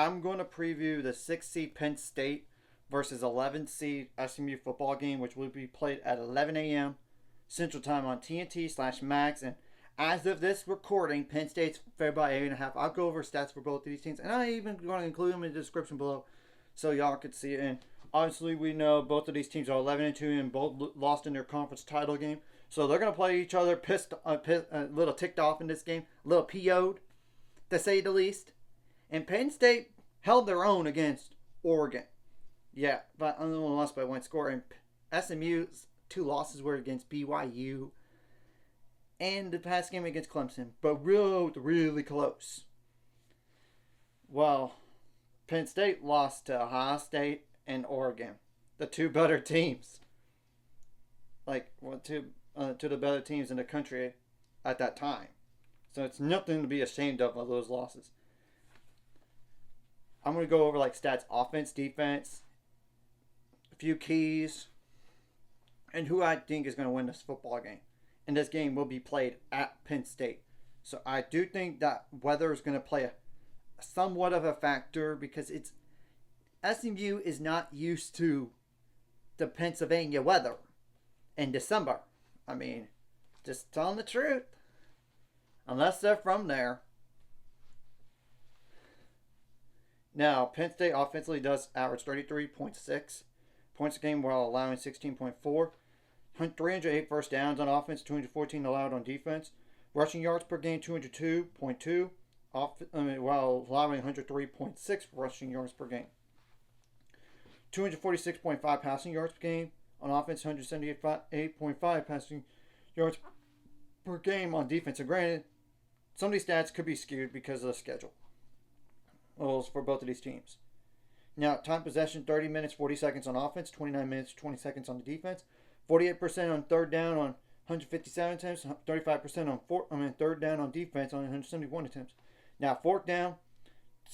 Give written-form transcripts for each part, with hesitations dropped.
I'm going to preview the 6th seed Penn State versus 11th seed SMU football game, which will be played at 11 a.m. Central Time on TNT/Max. And as of this recording, Penn State's favored by 8.5. I'll go over stats for both of these teams, and I'm even going to include them in the description below so y'all can see it. And obviously, we know both of these teams are 11-2 and both lost in their conference title game. So they're going to play each other a little ticked off in this game, a little PO'd, to say the least. And Penn State held their own against Oregon. Yeah, but only lost by one score. And SMU's 2 losses were against BYU and the past game against Clemson, but really close. Well, Penn State lost to Ohio State and Oregon, the 2 better teams. To the better teams in the country at that time. So it's nothing to be ashamed of those losses. I'm going to go over stats, offense, defense, a few keys, and who I think is going to win this football game. And this game will be played at Penn State. So I do think that weather is going to play somewhat of a factor because SMU is not used to the Pennsylvania weather in December. I mean, just telling the truth. Unless they're from there. Now, Penn State offensively does average 33.6 points a game while allowing 16.4. 308 first downs on offense, 214 allowed on defense. Rushing yards per game, 202.2. While allowing 103.6 rushing yards per game. 246.5 passing yards per game. On offense, 178.5 passing yards per game on defense. And granted, some of these stats could be skewed because of the schedule for both of these teams. Now, time possession, 30 minutes, 40 seconds on offense, 29 minutes, 20 seconds on the defense. 48% on third down on 157 attempts, 35% on third down on defense on 171 attempts. Now, fourth down,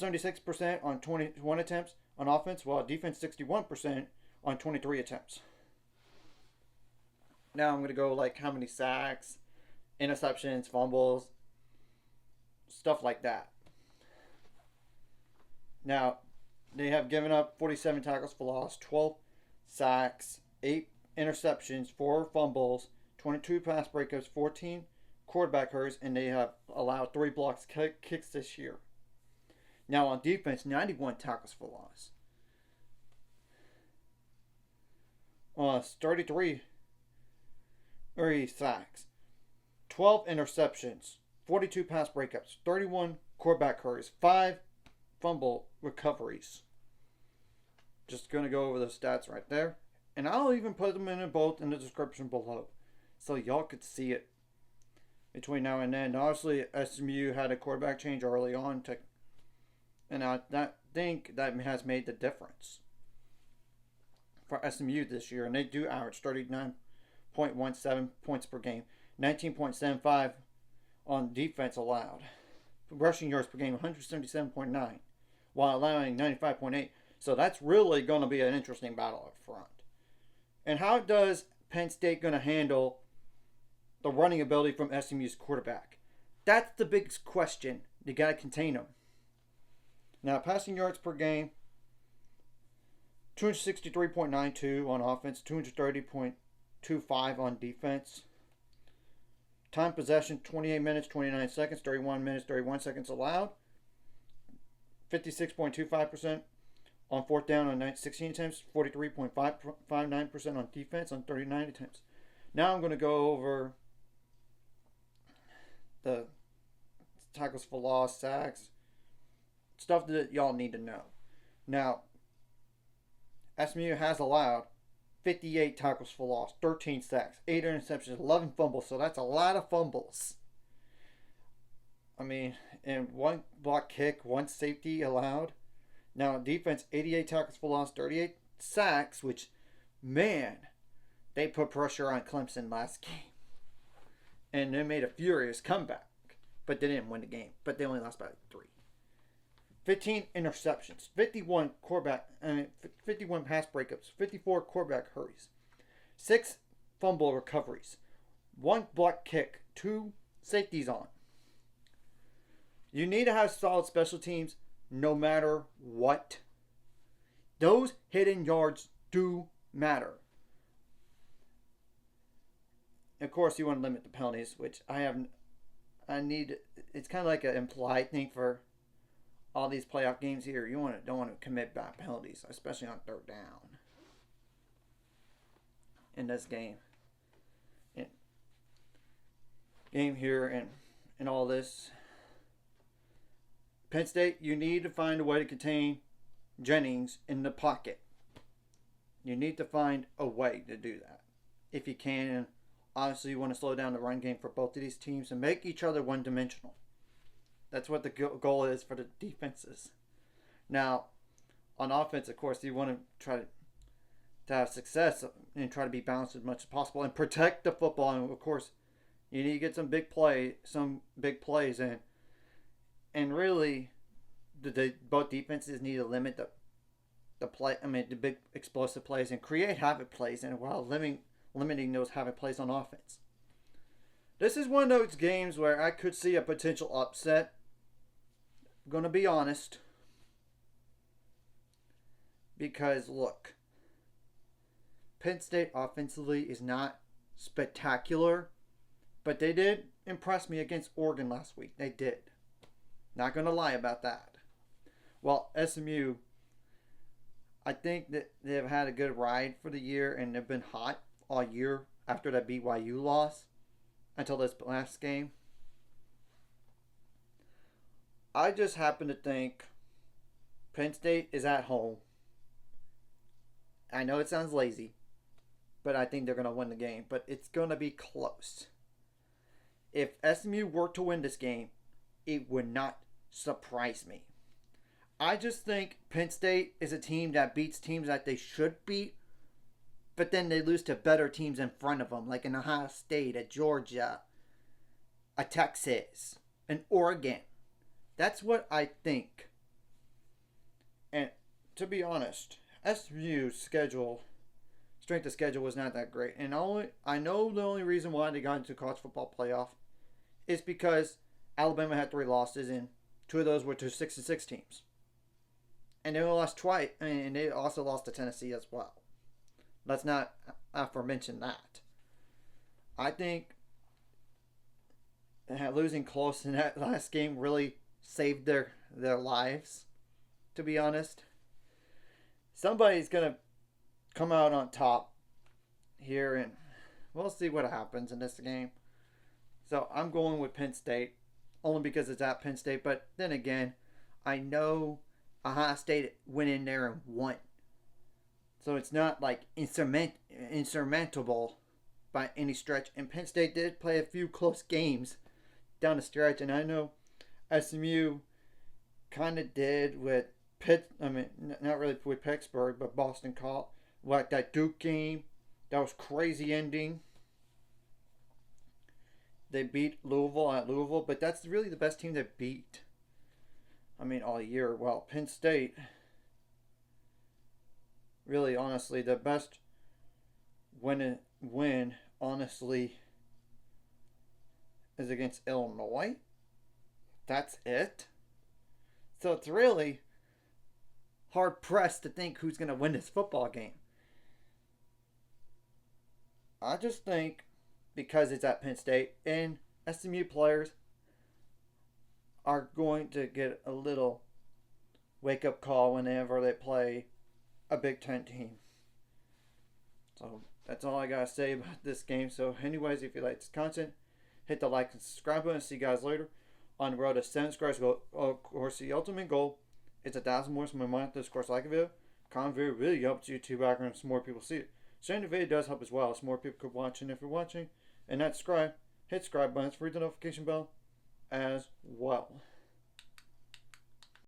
76% on 21 attempts on offense, while defense 61% on 23 attempts. Now I'm going to go how many sacks, interceptions, fumbles, stuff like that. Now, they have given up 47 tackles for loss, 12 sacks, 8 interceptions, 4 fumbles, 22 pass breakups, 14 quarterback hurries, and they have allowed 3 blocks kicks this year. Now on defense, 91 tackles for loss. 33 sacks, 12 interceptions, 42 pass breakups, 31 quarterback hurries, 5 fumble recoveries. Just going to go over the stats right there. And I'll even put them both in the description below so y'all could see it between now and then. Obviously, SMU had a quarterback change early on, and I think that has made the difference for SMU this year. And they do average 39.17 points per game, 19.75 on defense allowed. Rushing yards per game, 177.9, while allowing 95.8. So that's really going to be an interesting battle up front. And how does Penn State going to handle the running ability from SMU's quarterback? That's the biggest question. You got to contain them. Now, passing yards per game, 263.92 on offense, 230.25 on defense. Time possession, 28 minutes, 29 seconds, 31 minutes, 31 seconds allowed. 56.25% on fourth down on 16 attempts, 43.59% on defense on 39 attempts. Now I'm going to go over the tackles for loss, sacks, stuff that y'all need to know. Now, SMU has allowed 58 tackles for loss, 13 sacks, 8 interceptions, 11 fumbles, so that's a lot of fumbles. I mean, and 1 block kick, 1 safety allowed. Now, defense, 88 tackles for loss, 38 sacks, which, man, they put pressure on Clemson last game. And they made a furious comeback. But they didn't win the game. But they only lost by 3. 15 interceptions, 51 pass breakups, 54 quarterback hurries, 6 fumble recoveries, 1 block kick, 2 safeties on. You need to have solid special teams, no matter what. Those hidden yards do matter. Of course, you want to limit the penalties, which I need. It's kind of like an implied thing for all these playoff games here. You don't want to commit bad penalties, especially on third down. In this game here, and all this. Penn State, you need to find a way to contain Jennings in the pocket. You need to find a way to do that if you can. And obviously, you want to slow down the run game for both of these teams and make each other one-dimensional. That's what the goal is for the defenses. Now, on offense, of course, you want to try to have success and try to be balanced as much as possible and protect the football. And of course, you need to get some big plays in. And really, both defenses need to limit the big explosive plays and create havoc plays, and while limiting those havoc plays on offense. This is one of those games where I could see a potential upset. I'm going to be honest. Because, look, Penn State offensively is not spectacular, but they did impress me against Oregon last week. They did. Not going to lie about that. Well, SMU, I think that they've had a good ride for the year, and they've been hot all year after that BYU loss until this last game. I just happen to think Penn State is at home. I know it sounds lazy, but I think they're going to win the game. But it's going to be close. If SMU were to win this game, it would not surprise me. I just think Penn State is a team that beats teams that they should beat, but then they lose to better teams in front of them, like an Ohio State, a Georgia, a Texas, an Oregon. That's what I think. And to be honest, SMU's strength of schedule was not that great. And I know the only reason why they got into college football playoff is because Alabama had 3 losses, and 2 of those were to 6-6 teams. And they only lost twice, and they also lost to Tennessee as well. Let's not aforemention that. I think losing close in that last game really saved their lives, to be honest. Somebody's going to come out on top here, and we'll see what happens in this game. So I'm going with Penn State, only because it's at Penn State. But then again, I know Ohio State went in there and won. So it's not like insurmountable by any stretch. And Penn State did play a few close games down the stretch. And I know SMU kind of did with not really with Pittsburgh, but Boston College. Like that Duke game, that was crazy ending. They beat Louisville at Louisville, but that's really the best team they beat. All year. Well, Penn State, really, honestly, the best win, honestly, is against Illinois. That's it. So it's really hard pressed to think who's going to win this football game. I just think because it's at Penn State and SMU players are going to get a little wake-up call whenever they play a Big Ten team. So that's all I got to say about this game. So anyways, if you like this content, hit the like and subscribe button. See you guys later on the road to 7 subscribers. Of course, the ultimate goal is 1,000 more. So my mind, this course, like a video. Comment video really helps YouTube algorithm so more people see it. Sharing the video does help as well, so more people could watch. And if you're watching and not subscribe, hit subscribe button for the notification bell as well.